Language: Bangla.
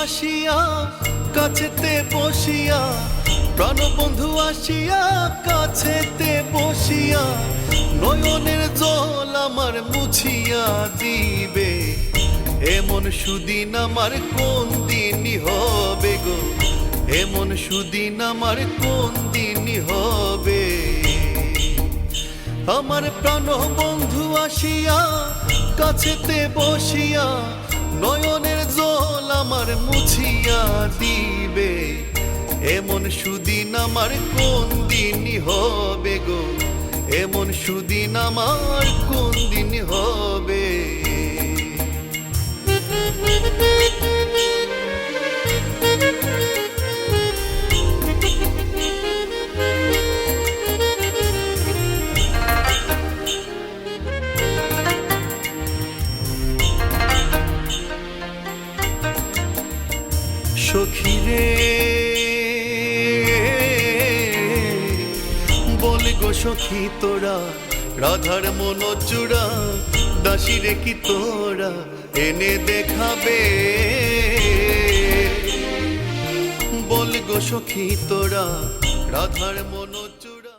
আসিয়া কাছেতে বসিয়া, প্রাণবন্ধু আসিয়া কাছেতে বসিয়া, নয়নের জল আমার মুছিয়া দিবে। এমন সুদিন আমার কোন দিনই হবে গো, এমন সুদিন আমার কোন দিনই হবে। আমার প্রাণ বন্ধু আসিয়া কাছেতে বসিয়া, নয়নের জল আমার মুছিয়া দিবে। এমন সুদিন আমার কোন দিনই হবে গো, এমন সুদিন আমার কোন দিন হবে। সখীরে বল গো সখী তোরা, রাধার মন চূড়া দাসীরে কি তোরা এনে দেখাবে। বল গো সখী তোরা, রাধার মন